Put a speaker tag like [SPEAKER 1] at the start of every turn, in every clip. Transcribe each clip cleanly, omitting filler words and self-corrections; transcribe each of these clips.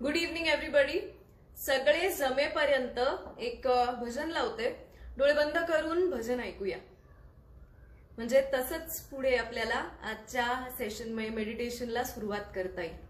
[SPEAKER 1] Good evening everybody. सगळे जमेपर्यंत एक भजन लावते. डोळे बंद करून भजन ऐकूया. म्हणजे तसंच पुढे आपल्याला आजच्या सेशन मेडिटेशनला सुरुवात करता येईल.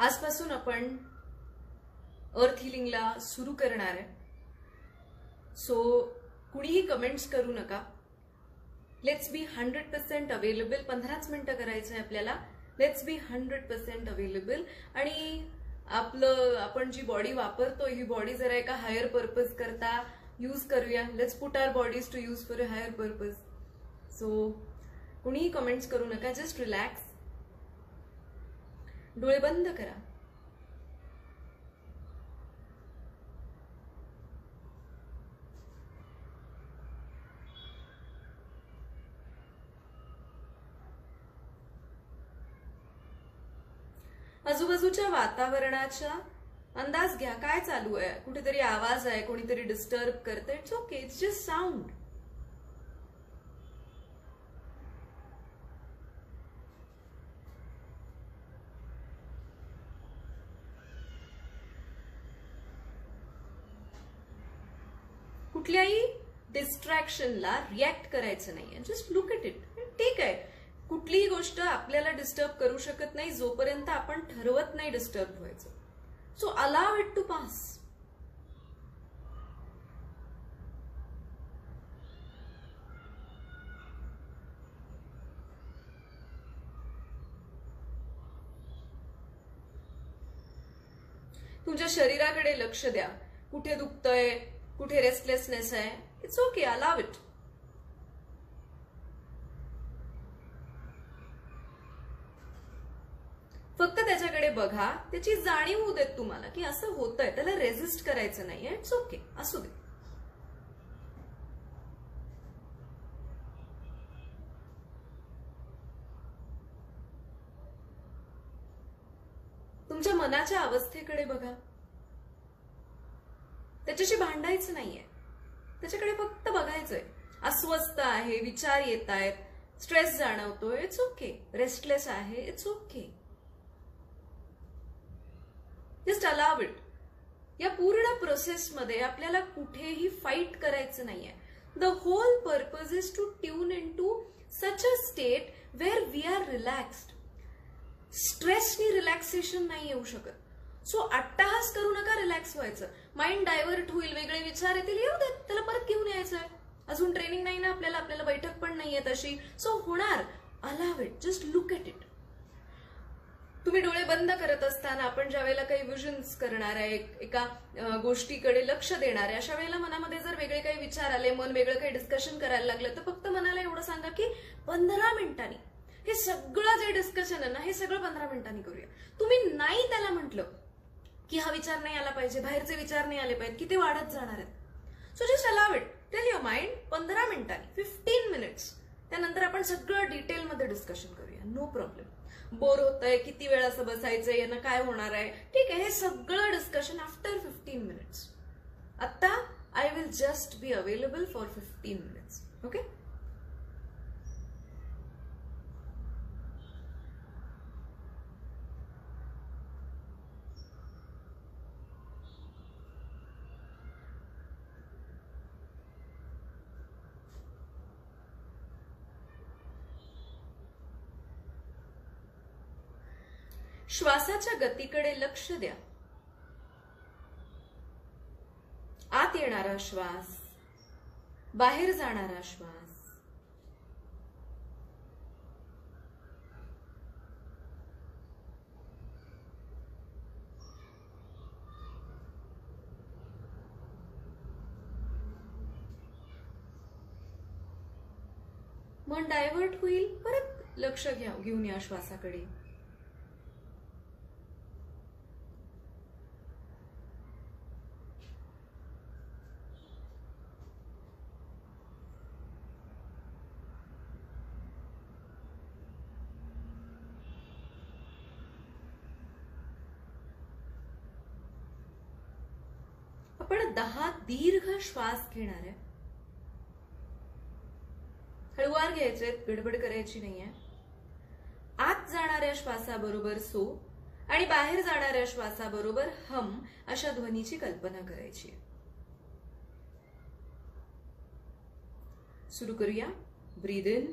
[SPEAKER 1] आजपासून आपण अर्थ हिलिंगला सुरू करणार आहे. सो कुणीही कमेंट्स करू नका. Let's be 100% available. 15 मिनिटं करायचं आहे आपल्याला. Let's be 100% available. आणि आपण जी बॉडी वापरतो ही बॉडी जरा एका हायर पर्पज करता यूज करूया. Let's put our bodies to use for a higher purpose. So कुणीही कमेंट्स करू नका. Just relax. डोळे बंद करा. आजूबाजूच्या वातावरणाचा अंदाज घ्या. काय चालू आहे? कुठेतरी आवाज आहे, कोणीतरी डिस्टर्ब करते. It's okay. It's just sound. कुठल्याही डिस्ट्रॅक्शनला रिॲक्ट करायचं नाहीये. Just look at it. ठीक आहे, कुठलीही गोष्ट आपल्याला डिस्टर्ब करू शकत नाही जोपर्यंत आपण ठरवत नाही डिस्टर्ब व्हायचं. So allow it to pass. तुमच्या शरीराकडे लक्ष द्या. कुठे दुखतंय, कुठे रेस्टलेसनेस आहे. It's okay. Allow it. फक्त त्याच्याकडे बघा. त्याची जाणीव होऊ देत तुम्हाला की असं होतंय. त्याला रेजिस्ट करायचं नाहीये. It's okay. असू दे. तुमच्या मनाच्या अवस्थेकडे बघा. त्याच्याशी भांडायचं नाहीये. त्याच्याकडे फक्त बघायचंय. अस्वस्थ आहे, विचार येत आहेत, स्ट्रेस जाणवतोय. It's okay. रेस्टलेस आहे. It's okay. Just allow it. या पूर्ण प्रोसेसमध्ये आपल्याला कुठेही फाईट करायचं नाहीये. The whole purpose is to tune in to such a state where we are relaxed. स्ट्रेसनी रिलॅक्सेशन नाही येऊ शकत. सो अट्टाहास करू नका रिलॅक्स व्हायचं. माइंड डायव्हर्ट होईल, वेगळे विचार येतील, येऊ देत. त्याला परत घेऊन यायचंय. अजून ट्रेनिंग नाही ना आपल्याला बैठक पण नाहीये तशी. सो होणार. Allow it. Just look at it. तुम्ही डोळे बंद करत असताना आपण ज्या वेळेला काही विजन्स करणार आहे, एका गोष्टीकडे लक्ष देणार आहे, अशा वेळेला मनामध्ये जर वेगळे काही विचार आले, मन वेगळं काही डिस्कशन करायला लागलं, तर फक्त मनाला एवढं सांगा की 15 मिनिटांनी हे सगळं जे डिस्कशन आहे ना, हे सगळं 15 मिनिटांनी करूया. तुम्ही नाही त्याला म्हटलं की हा विचार नाही आला पाहिजे, बाहेरचे विचार नाही आले पाहिजेत, की ते वाढत जाणार आहेत. So just allow it. Tell your mind 15 मिनिटांनी, 15 मिनिट्स. त्यानंतर आपण सगळं डिटेलमध्ये डिस्कशन करूया. No problem. बोर होतंय, किती वेळ असं बसायचंय, यांना काय होणार आहे, ठीक आहे. हे सगळं डिस्कशन आफ्टर 15 मिनिट्स. आता I will just be available for 15 minutes. Okay. श्वासाच्या गतीकडे लक्ष द्या. आत येणारा श्वास, बाहेर जाणारा श्वास. मन डायव्हर्ट होईल, परत लक्ष घेऊन या श्वासाकडे. आपण 10 दीर्घ श्वास घेणार आहे. हळूवार घ्यायचे, गडबड करायची नाहीये. आत जाणाऱ्या श्वासाबरोबर सो आणि बाहेर जाणाऱ्या श्वासाबरोबर हम अशा ध्वनीची कल्पना करायची. सुरू करूया. ब्रीद इन,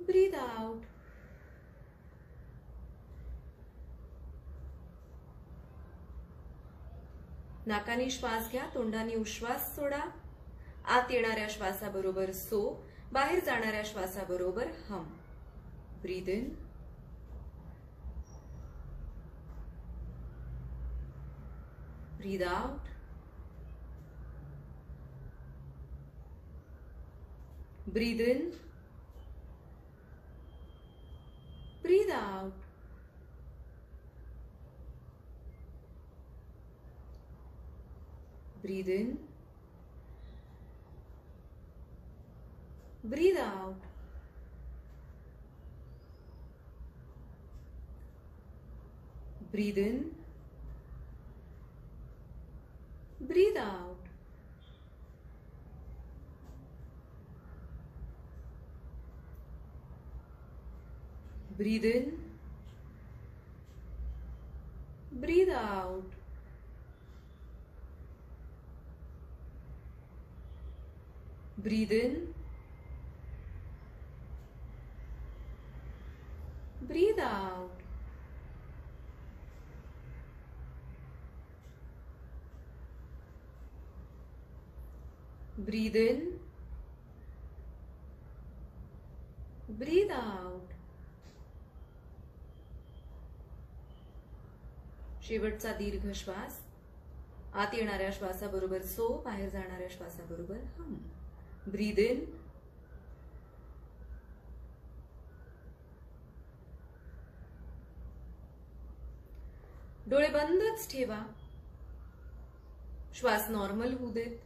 [SPEAKER 1] ब्रीद आउट. नाकानी श्वास घ्या, तोंडाने उश्वास सोडा. आत येणाऱ्या श्वासाबरोबर सो, बाहेर जाणाऱ्या श्वासाबरोबर हम. Breathe in, breathe out. Breathe in, breathe out. Breathe in, breathe out. Breathe in, breathe out. Breathe in, breathe out. Breathe in, breathe out. Breathe in, breathe out. शेवटचा दीर्घ श्वास. आत येणाऱ्या श्वासाबरोबर सो, बाहेर जाणाऱ्या श्वासाबरोबर हम. Breathe in, डोळे बंदच ठेवा. श्वास नॉर्मल होऊ देत.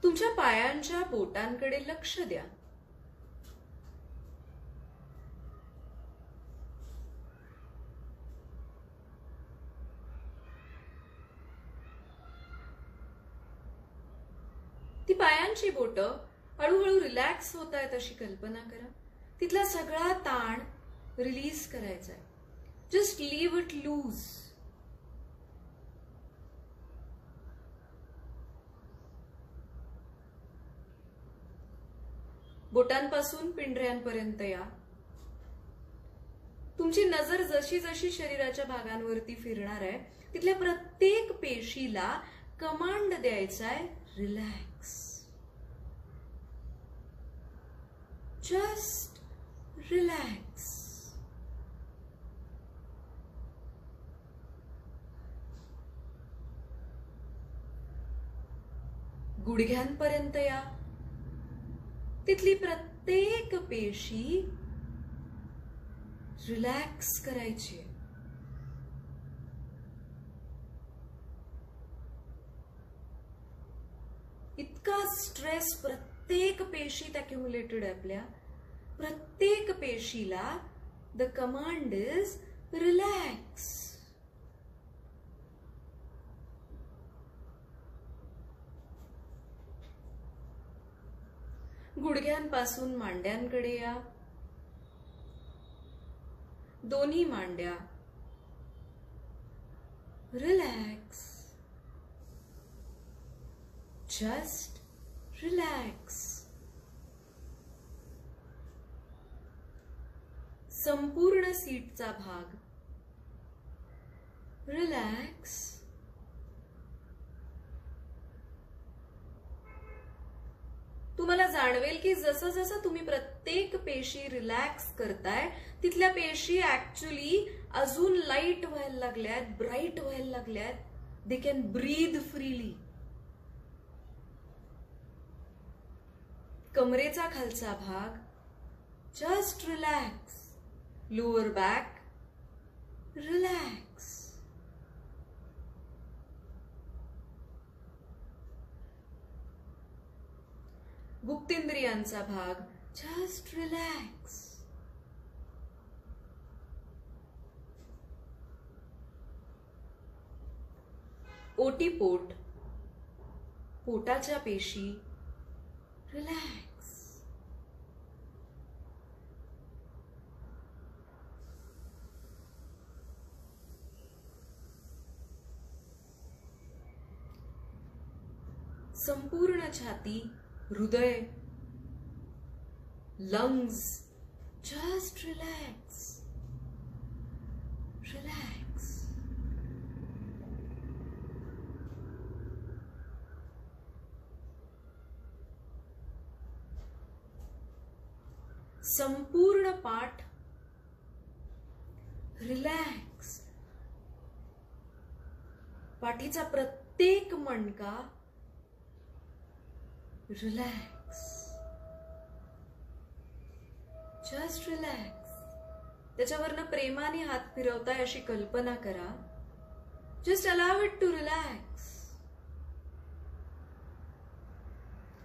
[SPEAKER 1] तुमच्या पायांच्या बोटांकडे लक्ष द्या. ती पायांची बोटं हळूहळू रिलॅक्स होत आहेत अशी कल्पना करा. तिथला सगळा ताण रिलीज करायचा आहे. Just leave it loose. बोटांपासून पिंढऱ्यांपर्यंत या. तुमची नजर जशी जशी शरीराच्या भागांवरती फिरणार आहे तिथल्या प्रत्येक पेशीला कमांड द्यायचा आहे, रिलॅक्स. Just relax. गुडघ्यांपर्यंत या. तिथली प्रत्येक पेशी रिलॅक्स करायची. इतका स्ट्रेस प्रत्येक पेशीत अक्युमुलेटेड आहे आपल्या. प्रत्येक पेशीला द कमांड इज रिलॅक्स. गुडघ्यांपासून मांड्यांकडे या. दोन्ही मांड्या रिलॅक्स. Just relax. संपूर्ण सीटचा भाग रिलॅक्स. तुम्हाला जाणवेल की जसं जसं तुम्ही प्रत्येक पेशी रिलॅक्स करताय तिथल्या पेशी ऍक्च्युली अजून लाईट व्हायला लागल्यात, ब्राईट व्हायला लागल्यात. They can breathe freely. कमरेचा खालचा भाग just relax. Lower back relax. गुप्तेंद्रियांचा भाग जस्ट रिलॅक्स. ओटीपोट, पोटाच्या पेशी रिलॅक्स. संपूर्ण छाती, हृदय, लंग्स. Just relax, relax. संपूर्ण पाठ रिलॅक्स. पाठीचा प्रत्येक मणका रिलॅक्स. Just relax. त्याच्यावरनं प्रेमाने हात फिरवताय अशी कल्पना करा. Just allow it to relax.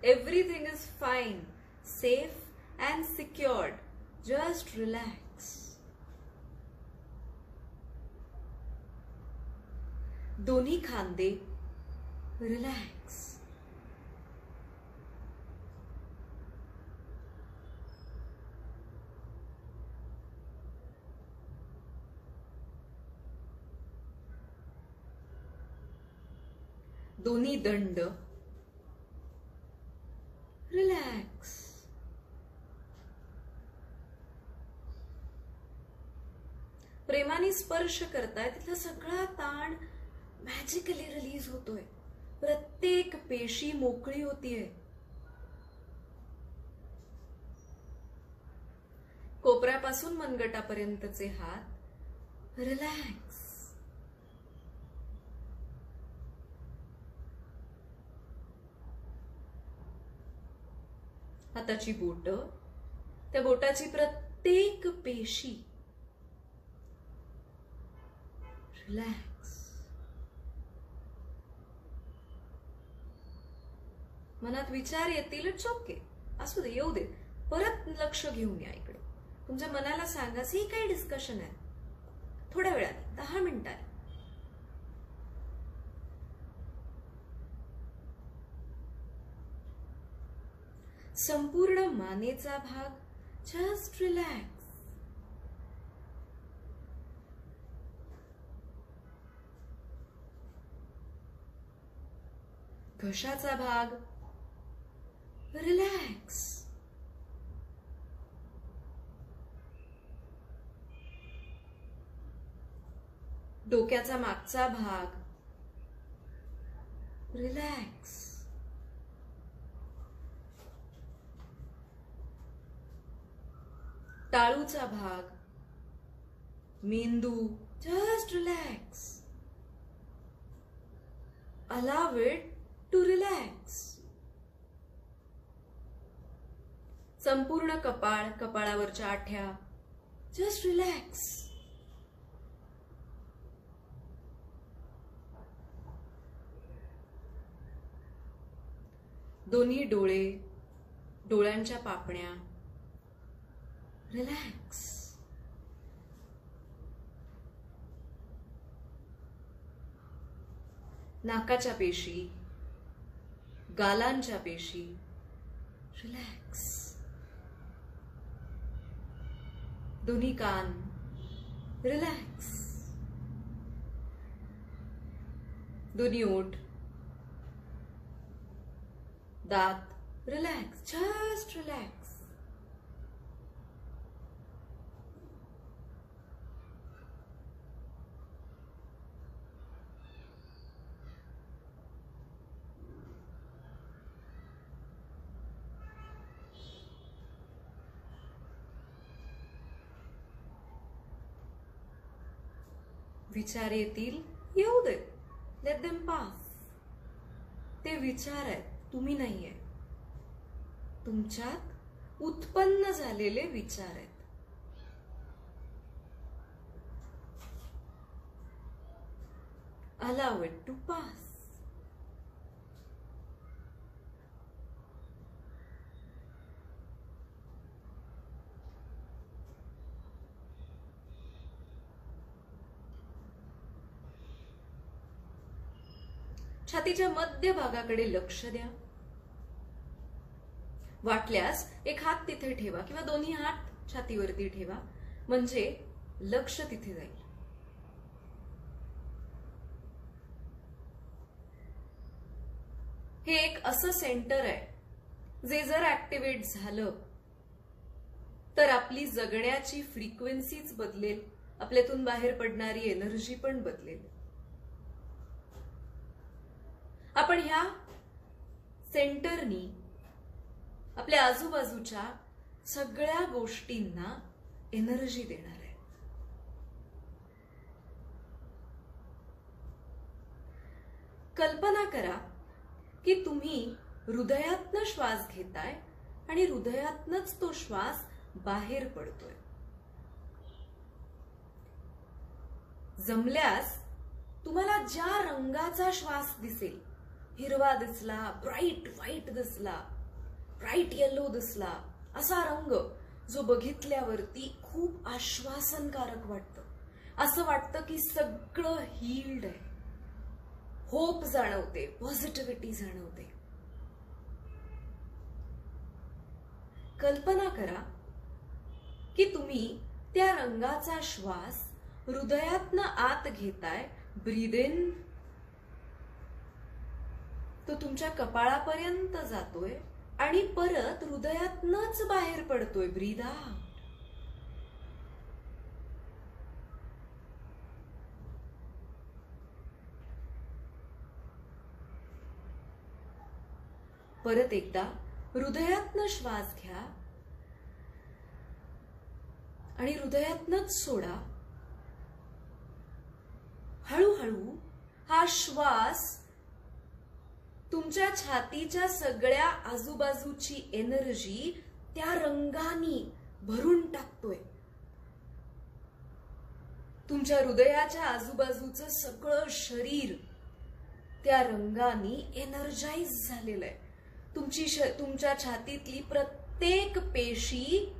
[SPEAKER 1] Everything is fine, safe and secured. Just relax. दोन्ही खांदे रिलॅक्स. दोन्ही दंड रिलॅक्स. प्रेमाने स्पर्श करताय तिथला सगळा ताण मॅजिकली रिलीज होतोय. प्रत्येक पेशी मोकळी होतीये. कोपऱ्यापासून मनगटापर्यंतचे हात रिलॅक्स. हाताची बोट, त्या बोटाची प्रत्येक पेशी रिलॅक्स. मनात विचार येतील, इट्स ओके, असू दे, येऊ दे. परत लक्ष घेऊन या इकडे. तुमच्या मनाला सांगा हे काही डिस्कशन आहे, थोड्या वेळात, 10 मिनिटात. संपूर्ण मानेचा भाग जस्ट रिलॅक्स. घशाचा भाग रिलॅक्स. डोक्याचा मागचा भाग रिलॅक्स. टाळूचा भाग, मेंदू just relax. Allow it to relax. संपूर्ण कपाळ, कपाळावरच्या आठ्या जस्ट रिलॅक्स. दोन्ही डोळे, डोळ्यांच्या पापण्या रिलॅक्स. नाकाच्या पेशी, गालांच्या पेशी रिलॅक्स. दोन्ही कान रिलॅक्स. दोन्ही ओठ, दात रिलॅक्स. Just relax. विचार येतील, येऊ दे, लेट देम पास. ते विचार आहेत, तुम्ही नाहीये. तुमच्यात उत्पन्न झालेले विचार आहेत. Allow it to pass. छातीच्या मध्य भागाकडे लक्ष द्या. वाटल्यास एक हात तिथे ठेवा किंवा दोन्ही हात छातीवरती ठेवा, म्हणजे लक्ष तिथे जाईल. हे एक असं सेंटर आहे जे जर ऍक्टिव्हेट झालं तर आपली जगण्याची फ्रिक्वेन्सीच बदलेल, आपल्यातून बाहेर पडणारी एनर्जी पण बदलेल. आपण ह्या सेंटरनी आपल्या आजूबाजूच्या सगळ्या गोष्टींना एनर्जी देणार आहे. कल्पना करा की तुम्ही हृदयातनं श्वास घेताय आणि हृदयातनच तो श्वास बाहेर पडतोय. जमल्यास तुम्हाला ज्या रंगाचा श्वास दिसेल, हिरवा दिसला, ब्राईट व्हाईट दिसला, ब्राईट येलो दिसला, असा रंग जो बघितल्यावरती खूप आश्वासनकारक वाटतं, असं वाटतं की सगळं हील्ड आहे, होप जाणवते, पॉझिटिव्हिटी जाणवते. कल्पना करा की तुम्ही त्या रंगाचा श्वास हृदयातनं आत घेताय, ब्रीद इन, तो तुमच्या कपाळापर्यंत जातोय आणि परत हृदयातनच बाहेर पडतोय, ब्रीद आउट. परत एकदा हृदयातनं श्वास घ्या आणि हृदयातनच सोडा. हळूहळू हा श्वास तुमच्या छातीच्या सगळ्या आजूबाजूची एनर्जी त्या रंगानी भरून टाकतोय. तुमच्या हृदयाच्या आजूबाजूचं सगळं शरीर त्या रंगानी एनर्जाइज झालेलं आहे. तुमच्या छातीतली प्रत्येक पेशी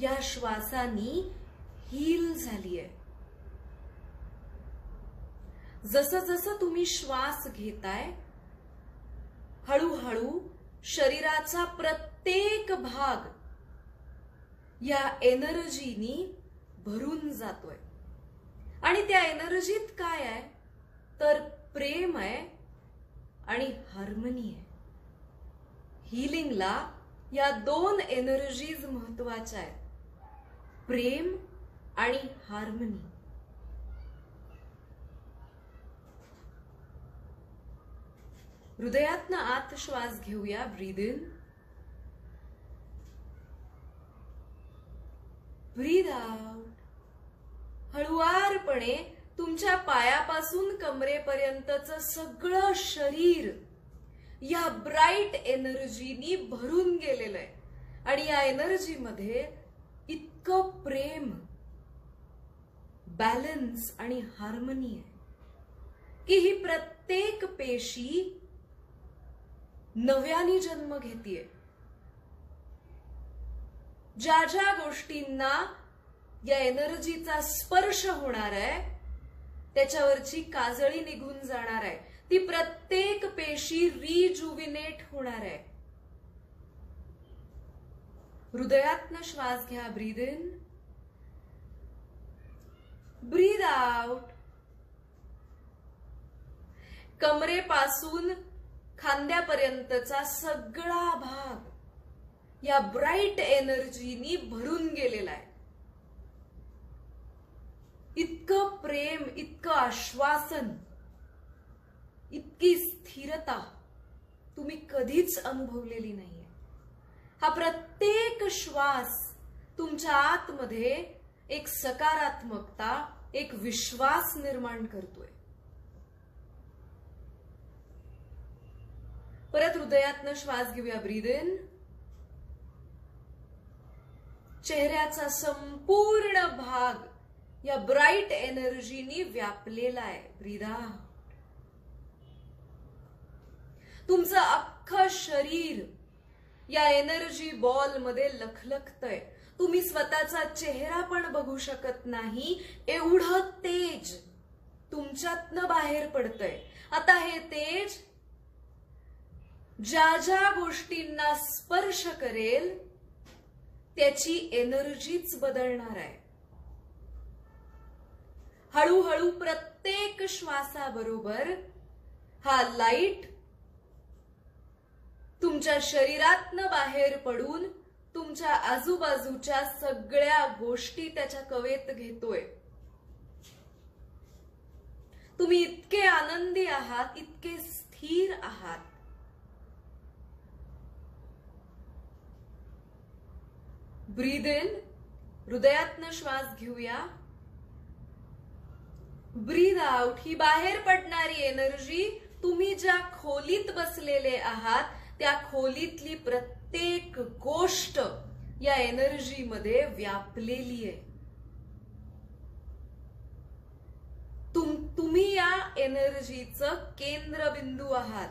[SPEAKER 1] या श्वासानी हील झाली आहे. जसं जसं तुम्ही श्वास घेताय, हळूहळू शरीराचा प्रत्येक भाग या एनर्जीनी भरून जातोय. आणि त्या एनर्जीत काय आहे तर प्रेम आहे आणि हार्मनी आहे. हीलिंगला या दोन एनर्जीज महत्वाच्या आहेत, प्रेम आणि हार्मनी. हृदयातनं आत श्वास घेऊया, ब्रीद इन, ब्रीद आउट. हळुवारपणे तुमच्या पायापासून कमरेपर्यंतचं सगळं शरीर या ब्राईट एनर्जीनी भरून गेलेलं आहे. आणि या एनर्जीमध्ये इतकं प्रेम, बॅलन्स आणि हार्मनी आहे की ही प्रत्येक पेशी नव्याने जन्म घेतीये. ज्या ज्या गोष्टींना या एनर्जीचा स्पर्श होणार आहे त्याच्यावरची काजळी निघून जाणार आहे, ती प्रत्येक पेशी रिजुविनेट होणार आहे. हृदयातनं श्वास घ्या, ब्रीद इन, ब्रीद आउट. कमरेपासून खांद्यापर्यंतचा सगळा भाग या ब्राईट एनर्जीनी भरून गेलेला आहे. इतकं प्रेम, इतकं आश्वासन, इतकी स्थिरता तुम्ही कधीच अनुभवलेली नाहीये. हा प्रत्येक श्वास तुमच्या आतमध्ये एक सकारात्मकता, एक विश्वास निर्माण करतोय. परत हृदयातनं श्वास घेऊया, ब्रीद इन. चेहऱ्याचा संपूर्ण भाग या ब्राईट एनर्जीनी व्यापलेला आहे, ब्रीद आउट. तुमचं अख्खं शरीर या एनर्जी बॉल मध्ये लखलखतंय. तुम्ही स्वतःचा चेहरा पण बघू शकत नाही, एवढं तेज तुमच्यातनं बाहेर पडतंय. आता हे तेज ज्या ज्या गोष्टींना स्पर्श करेल त्याची एनर्जीच बदलणार आहे. हळूहळू प्रत्येक श्वासाबरोबर हा लाईट तुमच्या शरीरातनं बाहेर पडून तुमच्या आजूबाजूच्या सगळ्या गोष्टी त्याच्या कवेत घेतोय. तुम्ही इतके आनंदी आहात, इतके स्थिर आहात. ब्रीद इन, हृदयातनं श्वास घेऊया. ब्रीद आउट, ही बाहेर पडणारी एनर्जी तुम्ही ज्या खोलीत बसलेले आहात त्या खोलीतली प्रत्येक गोष्ट या एनर्जी मध्ये व्यापलेली आहे. तुम्ही या एनर्जीचं केंद्रबिंदू आहात.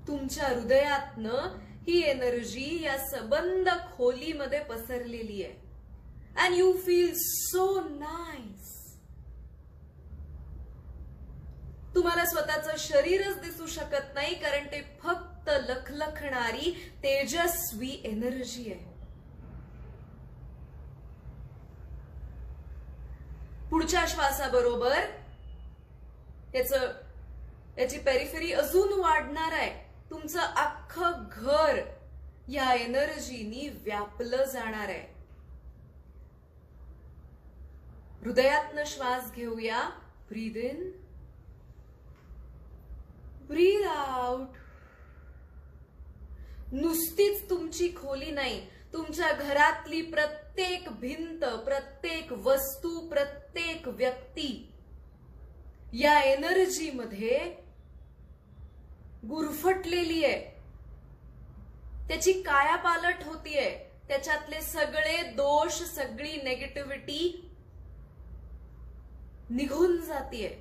[SPEAKER 1] तुमच्या हृदयातनं ही एनर्जी या सबंध खोलीमध्ये पसरलेली आहे. And you feel so nice. तुम्हाला स्वतःचं शरीरच दिसू शकत नाही, कारण ते फक्त लखलखणारी तेजस्वी एनर्जी आहे. पुढच्या श्वासाबरोबर याची पेरिफेरी अजून वाढणार आहे. तुमचं अख्खं घर या एनर्जीनी व्यापलं जाणार आहे. हृदयातनं श्वास घेऊया. Breathe in, breathe out. नुसतीच तुमची खोली नाही, तुमच्या घरातली प्रत्येक भिंत, प्रत्येक वस्तू, प्रत्येक व्यक्ती या एनर्जी मध्ये गुरफटलेली आहे. त्याची कायापालट होतीये. त्याच्यातले सगळे दोष, सगळी नेगेटिव्हिटी निघून जातीये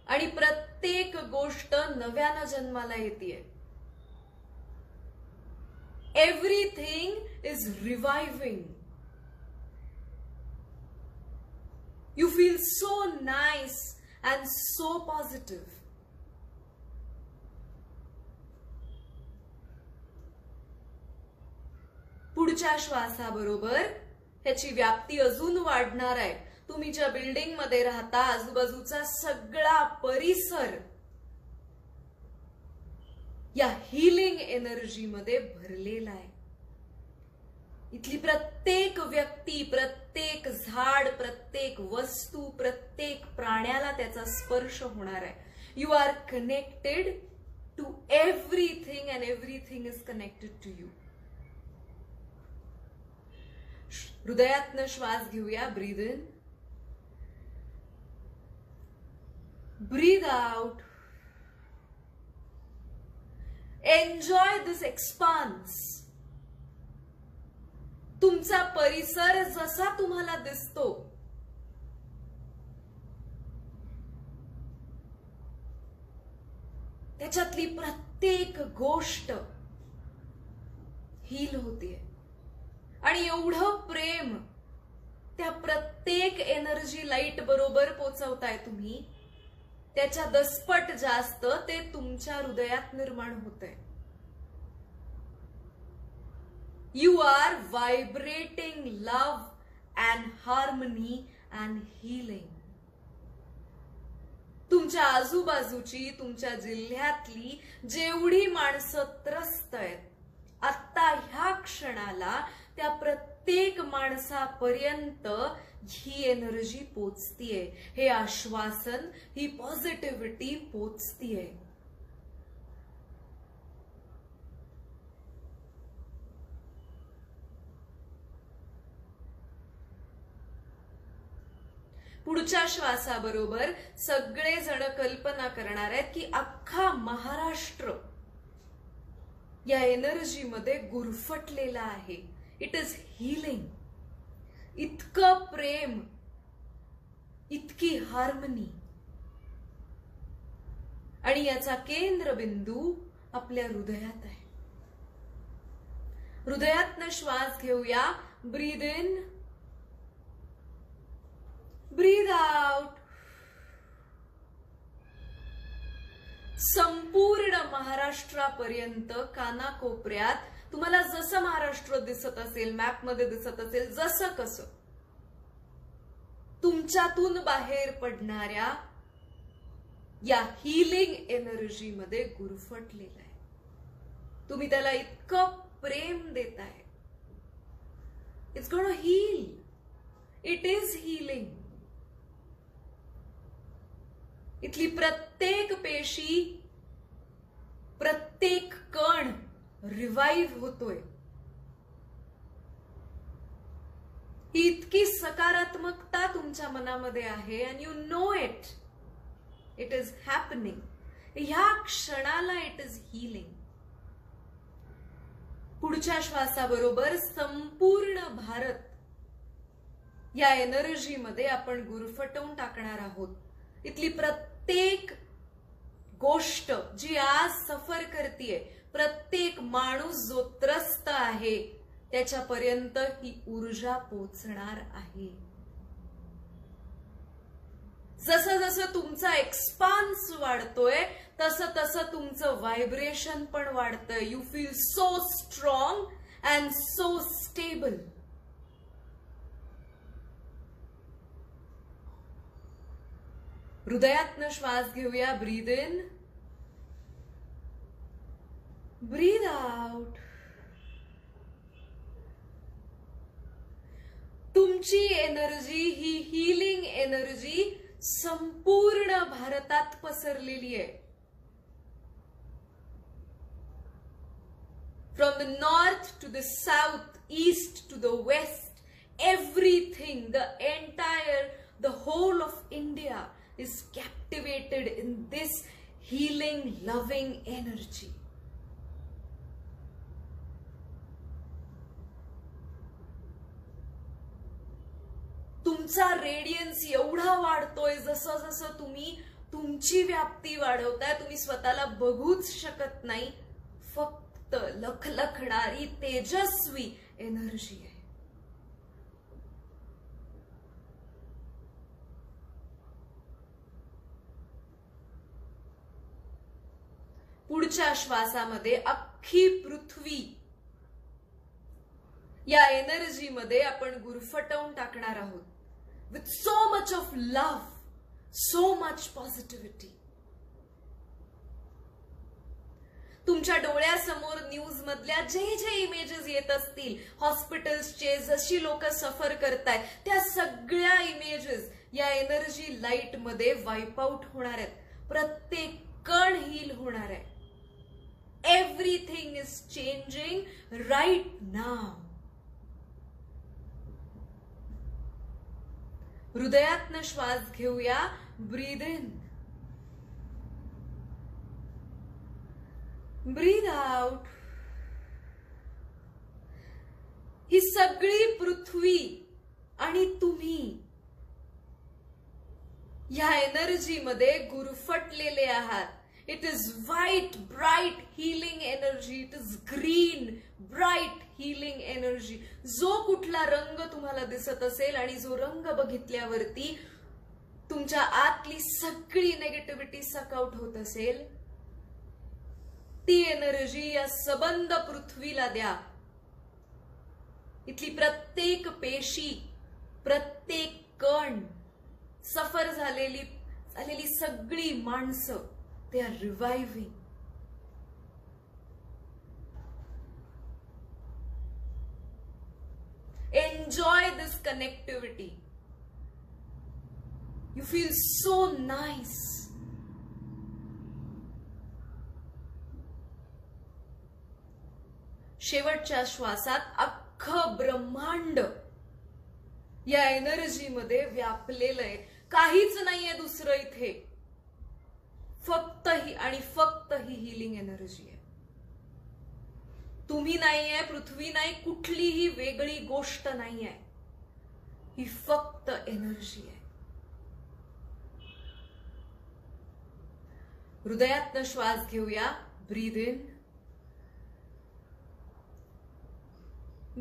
[SPEAKER 1] आणि प्रत्येक गोष्ट नव्यानं जन्माला येतीये. Everything is reviving. You feel so nice and so positive. पुढच्या श्वासाबरोबर ह्याची व्याप्ती अजून वाढणार आहे. तुम्ही ज्या बिल्डिंग मध्ये राहता, आजूबाजूचा सगळा परिसर या हीलिंग एनर्जी मध्ये भरलेला आहे. इथली प्रत्येक व्यक्ती, प्रत्येक झाड, प्रत्येक वस्तू, प्रत्येक प्राण्याला त्याचा स्पर्श होणार आहे. You are connected to everything and everything is connected to you. हृदयातनं श्वास घेऊया. Breathe in, breathe out. Enjoy this expanse. तुमचा परिसर जसा तुम्हाला दिसतो त्याच्यातली प्रत्येक गोष्ट हील होतीये. आणि एवढं प्रेम त्या प्रत्येक एनर्जी लाईट बरोबर पोचवताय तुम्ही, त्याच्या दसपट जास्त ते तुमच्या हृदयात निर्माण होतंय. You are vibrating love and harmony and healing. तुमच्या आजूबाजूची, तुमच्या जिल्ह्यातली जेवढी माणसं त्रस्त आहेत, आता ह्या क्षणाला त्या प्रत्येक माणसापर्यंत ही एनर्जी पोचतीये. हे आश्वासन, ही पॉझिटिव्हिटी पोचतीये. पुढच्या श्वासाबरोबर सगळेजण कल्पना करणार आहेत की अख्खा महाराष्ट्र या एनर्जी मध्ये गुरफटलेला आहे. It is healing. इतकं प्रेम, इतकी हार्मनी, आणि याचा केंद्रबिंदू आपल्या हृदयात आहे. हृदयातनं श्वास घेऊया. Breathe in, breathe out. संपूर्ण महाराष्ट्रापर्यंत कानाकोपऱ्यात तुम्हाला जसं महाराष्ट्र दिसत असेल, मॅपमध्ये दिसत असेल, जसं कसं तुमच्यातून बाहेर पडणाऱ्या या हीलिंग एनर्जी मध्ये गुरफटलेलं आहे. तुम्ही त्याला इतकं प्रेम देताय. It's gonna heal. It is healing. इथली प्रत्येक पेशी, प्रत्येक कण रिवाइव्ह होतोय. ही इतकी सकारात्मकता तुमच्या मनामध्ये आहे and you know it. It is happening. ह्या क्षणाला इट इज हीलिंग. पुढच्या श्वासाबरोबर संपूर्ण भारत या एनर्जीमध्ये आपण गुरफटवून टाकणार आहोत. इथली प्रत्येक गोष्ट जी आज सफर करतीये, प्रत्येक माणूस जो त्रस्त आहे त्याच्यापर्यंत ही ऊर्जा पोचणार आहे. जसं जसं तुमचा एक्सपान्स वाढतोय तसं तसं तुमचं व्हायब्रेशन पण वाढतंय. You feel so strong and so stable. हृदयातनं श्वास घेऊया. Breathe in, breathe out. तुमची एनर्जी, ही हीलिंग एनर्जी संपूर्ण भारतात पसरलेली आहे. From the north to the south, east to the west, everything, the entire, the whole of India is captivated in this healing, loving energy. तुमचा Radiance एवढा वाढतोय जसं जसं तुम्ही तुमची व्याप्ती वाढवताय. तुम्ही स्वतःला बघूच शकत नाही. फक्त लखलखणारी तेजस्वी एनर्जी आहे. पुढच्या श्वासामध्ये अख्खी पृथ्वी या एनर्जीमध्ये आपण गुरफटवून टाकणार आहोत. With so much of love, so much positivity. तुमच्या डोळ्यासमोर न्यूज मधल्या जे जे इमेजेस येत असतील, हॉस्पिटल्सचे, जशी लोक सफर करतायत, त्या सगळ्या इमेजेस या एनर्जी लाईट मध्ये वाईप आउट होणार आहेत. प्रत्येक कण हील होणार आहे. एव्हरीथिंग इज चेंजिंग राईट नाव. हृदयातनं श्वास घेऊया. Breathe in, breathe out. ही सगळी पृथ्वी आणि तुम्ही या एनर्जीमध्ये गुरफटलेले आहात. It is white, bright healing energy. It is green, bright healing energy. जो कुठला रंग तुम्हाला दिसत असेल आणि जो रंग बघितल्यावरती तुमच्या आतली सगळी नेगेटिव्हिटी सकआउट होत असेल, ती एनर्जी या सबंध पृथ्वीला द्या. इथली प्रत्येक पेशी, प्रत्येक कण, सफर झालेली सगळी माणसं, they are reviving. Enjoy this connectivity. You feel so nice. शेवटच्या श्वासात अख्खं ब्रह्मांड या एनर्जीमध्ये व्यापलेलं आहे. काहीच नाहीये दुसरं इथे. फक्त ही आणि फक्त ही हीलिंग एनर्जी आहे. तुम्ही नाहीये, पृथ्वी नाही, कुठलीही वेगळी गोष्ट नाहीये. ही फक्त एनर्जी आहे. हृदयातनं श्वास घेऊया. Breathe in,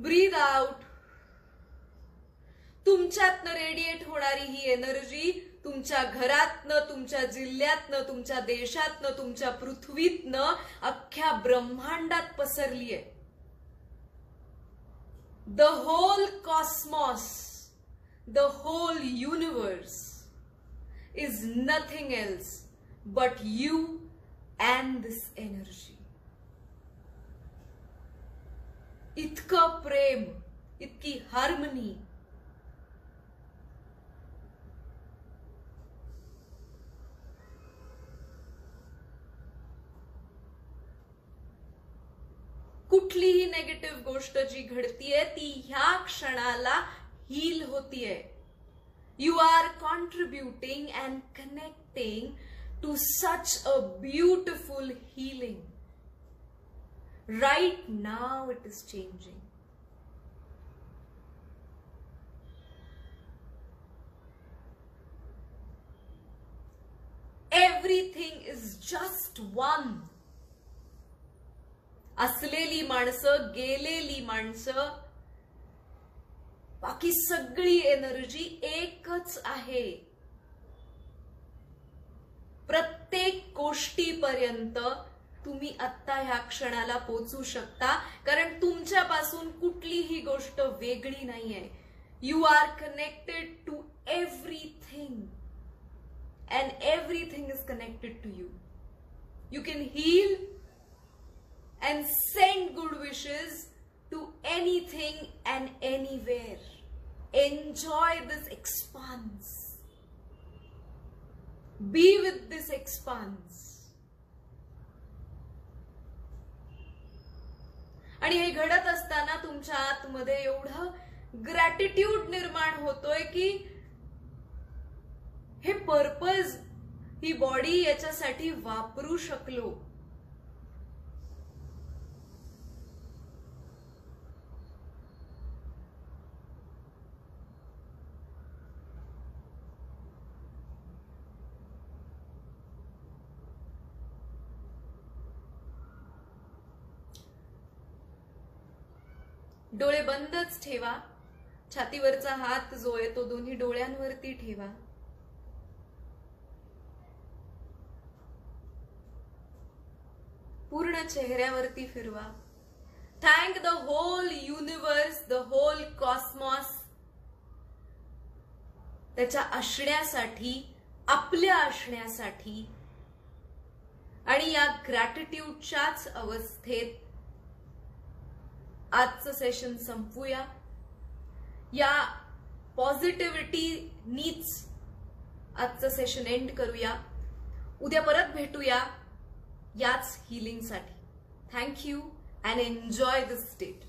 [SPEAKER 1] breathe out. तुमच्यातनं रेडिएट होणारी ही एनर्जी तुमच्या घरातनं, तुमच्या जिल्ह्यातनं, तुमच्या देशातनं, तुमच्या पृथ्वीतनं अख्ख्या ब्रह्मांडात पसरली आहे. The whole cosmos, the whole universe is nothing else but you and this energy. इतकं प्रेम, इतकी हार्मनी. कुठलीही नेगेटिव्ह गोष्ट जी घडतीये ती ह्या क्षणाला हील होतीये. You are contributing and connecting to such a beautiful healing. Right now it is changing. Everything is just one. असलेली माणसं, गेलेली माणसं, बाकी सगळी एनर्जी एकच आहे. प्रत्येक गोष्टीपर्यंत तुम्ही आत्ता ह्या क्षणाला पोहोचू शकता, कारण तुमच्यापासून कुठलीही गोष्ट वेगळी नाहीये. You are connected to everything and everything is connected to you. You can heal and send good wishes to anything and anywhere. Enjoy this expanse. Be with this expanse. आणि हे घडत असताना तुमच्या आतमध्ये एवढं ग्रॅटिट्यूड निर्माण होतोय की हे पर्पज ही बॉडी याच्यासाठी वापरू शकलो. डोळे बंदच ठेवा. छातीवरचा हात जो आहे तो दोन्ही डोळ्यांवरती ठेवा. पूर्ण चेहऱ्यावरती फिरवा. Thank the whole universe, the whole cosmos त्याच्या असण्यासाठी, आपल्या असण्यासाठी. आणि या ग्रॅटिट्यूडच्याच अवस्थेत आजचं सेशन संपूया. या पॉझिटिव्हिटीनीच आजचं सेशन एंड करूया. उद्या परत भेटूया याच हिलिंगसाठी. Thank you and enjoy this state.